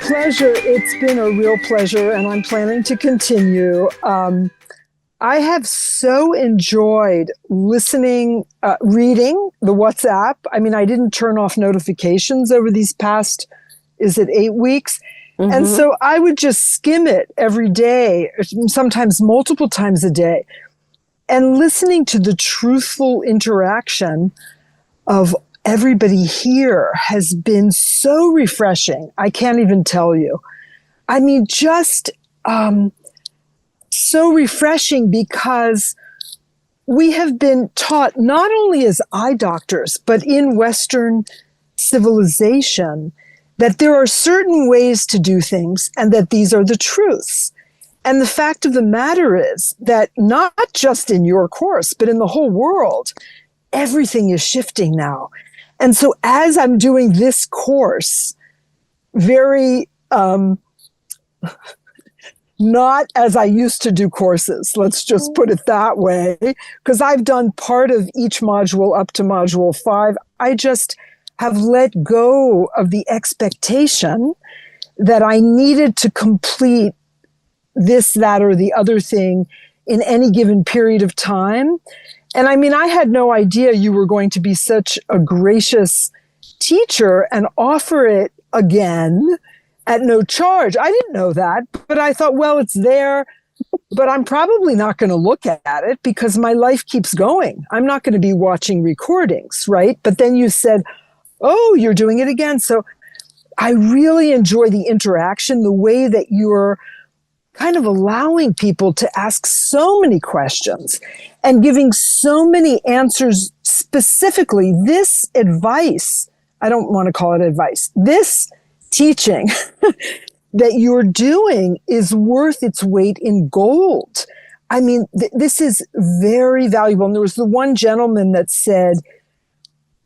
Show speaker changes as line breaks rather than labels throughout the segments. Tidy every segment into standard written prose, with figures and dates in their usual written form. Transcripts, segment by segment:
pleasure. It's been a real pleasure, and I'm planning to continue. I have so enjoyed listening, reading the WhatsApp. I mean, I didn't turn off notifications over these past, 8 weeks? Mm-hmm. And so I would just skim it every day, sometimes multiple times a day, and listening to the truthful interaction of everybody here has been so refreshing. I can't even tell you. I mean, just so refreshing, because we have been taught, not only as eye doctors, but in Western civilization, that there are certain ways to do things and that these are the truths. And the fact of the matter is that not just in your course, but in the whole world, everything is shifting now. And so as I'm doing this course, very not as I used to do courses, let's just put it that way, because I've done part of each module up to module 5. I just have let go of the expectation that I needed to complete this, that, or the other thing in any given period of time. And I mean, I had no idea you were going to be such a gracious teacher and offer it again at no charge. I didn't know that, but I thought, well, it's there, but I'm probably not going to look at it because my life keeps going. I'm not going to be watching recordings, right? But then you said, oh, you're doing it again. So I really enjoy the interaction, the way that you're kind of allowing people to ask so many questions and giving so many answers. Specifically, this advice, I don't want to call it advice, this teaching that you're doing is worth its weight in gold. I mean, this is very valuable. And there was the one gentleman that said,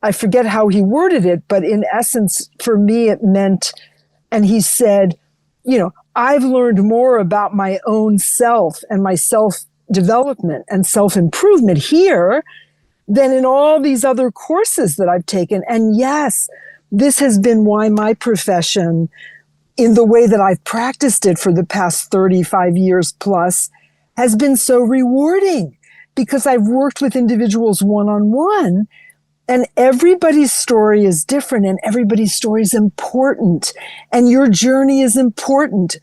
I forget how he worded it, but in essence, for me, it meant, and he said, you know, I've learned more about my own self and my self-development and self-improvement here than in all these other courses that I've taken. And yes, this has been why my profession, in the way that I've practiced it for the past 35 years plus, has been so rewarding, because I've worked with individuals one-on-one, and everybody's story is different, and everybody's story is important, and your journey is important,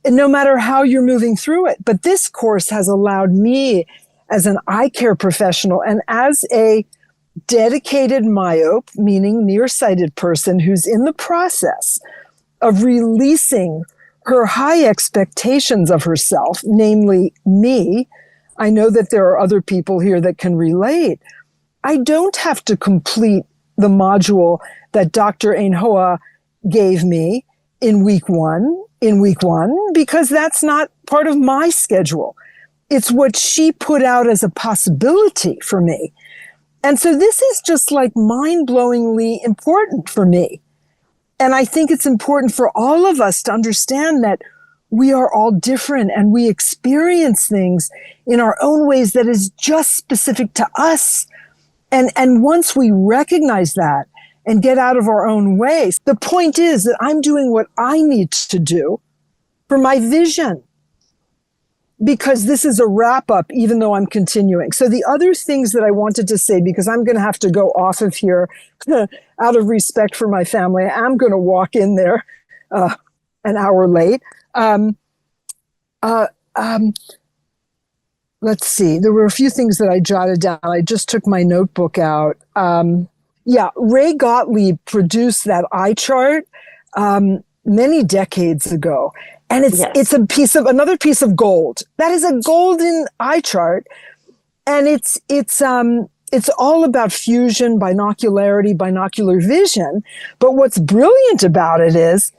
no matter how you're moving through it. But this course has allowed me, as an eye care professional and as a dedicated myope, meaning nearsighted person who's in the process of releasing her high expectations of herself, namely me. I know that there are other people here that can relate. I don't have to complete the module that Dr. Ainhoa gave me in week one, because that's not part of my schedule. It's what she put out as a possibility for me. And so this is just like mind-blowingly important for me. And I think it's important for all of us to understand that we are all different and we experience things in our own ways that is just specific to us. And once we recognize that and get out of our own ways, the point is that I'm doing what I need to do for my vision, because this is a wrap up, even though I'm continuing. So the other things that I wanted to say, because I'm going to have to go off of here out of respect for my family, I'm going to walk in there an hour late. Let's see. There were a few things that I jotted down. I just took my notebook out. Ray Gottlieb produced that eye chart many decades ago. And it's another piece of gold. That is a golden eye chart. And it's all about fusion, binocularity, binocular vision. But what's brilliant about it is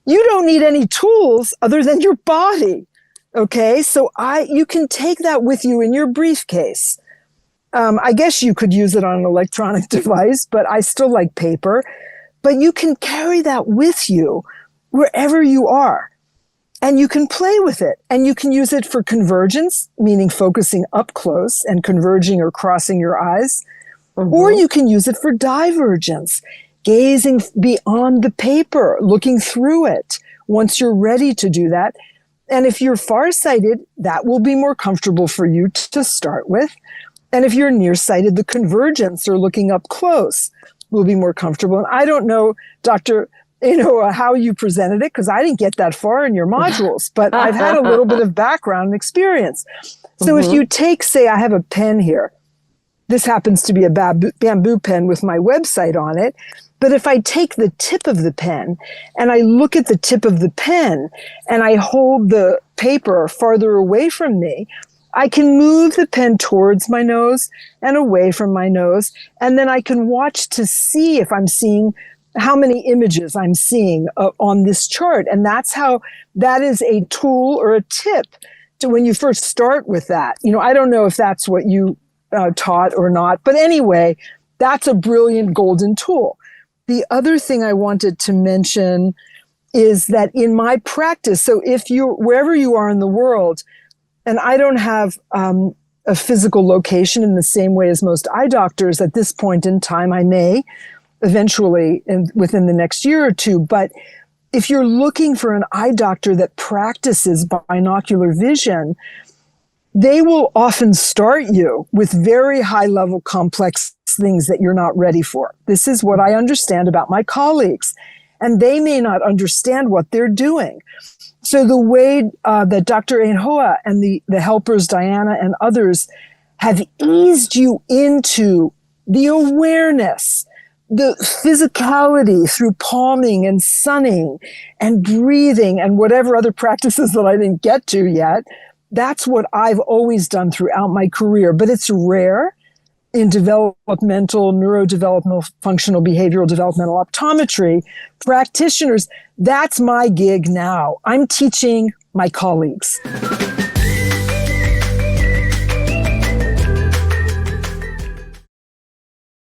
you don't need any tools other than your body. Okay, so you can take that with you in your briefcase. I guess you could use it on an electronic device, but I still like paper. But you can carry that with you wherever you are. And you can play with it. And you can use it for convergence, meaning focusing up close and converging or crossing your eyes. Mm-hmm. Or you can use it for divergence, gazing beyond the paper, looking through it, once you're ready to do that. And if you're farsighted, that will be more comfortable for you to start with. And if you're nearsighted, the convergence or looking up close will be more comfortable. And I don't know, Dr. Ainhoa, how you presented it, because I didn't get that far in your modules, but I've had a little bit of background and experience. So if you take, say, I have a pen here. This happens to be a bamboo pen with my website on it. But if I take the tip of the pen and I look at the tip of the pen and I hold the paper farther away from me, I can move the pen towards my nose and away from my nose. And then I can watch to see if I'm seeing how many images I'm seeing on this chart. And that is a tool or a tip to when you first start with that. I don't know if that's what you taught or not, but anyway, that's a brilliant golden tool. The other thing I wanted to mention is that in my practice, so wherever you are in the world, and I don't have a physical location in the same way as most eye doctors at this point in time, I may eventually within the next year or two, but if you're looking for an eye doctor that practices binocular vision, they will often start you with very high-level complex things that you're not ready for. This is what I understand about my colleagues, and they may not understand what they're doing. So the way that Dr. Ainhoa and the helpers, Diana and others, have eased you into the awareness, the physicality through palming and sunning and breathing and whatever other practices that I didn't get to yet, that's what I've always done throughout my career. But it's rare in developmental, neurodevelopmental, functional, behavioral developmental optometry practitioners. That's my gig now. I'm teaching my colleagues.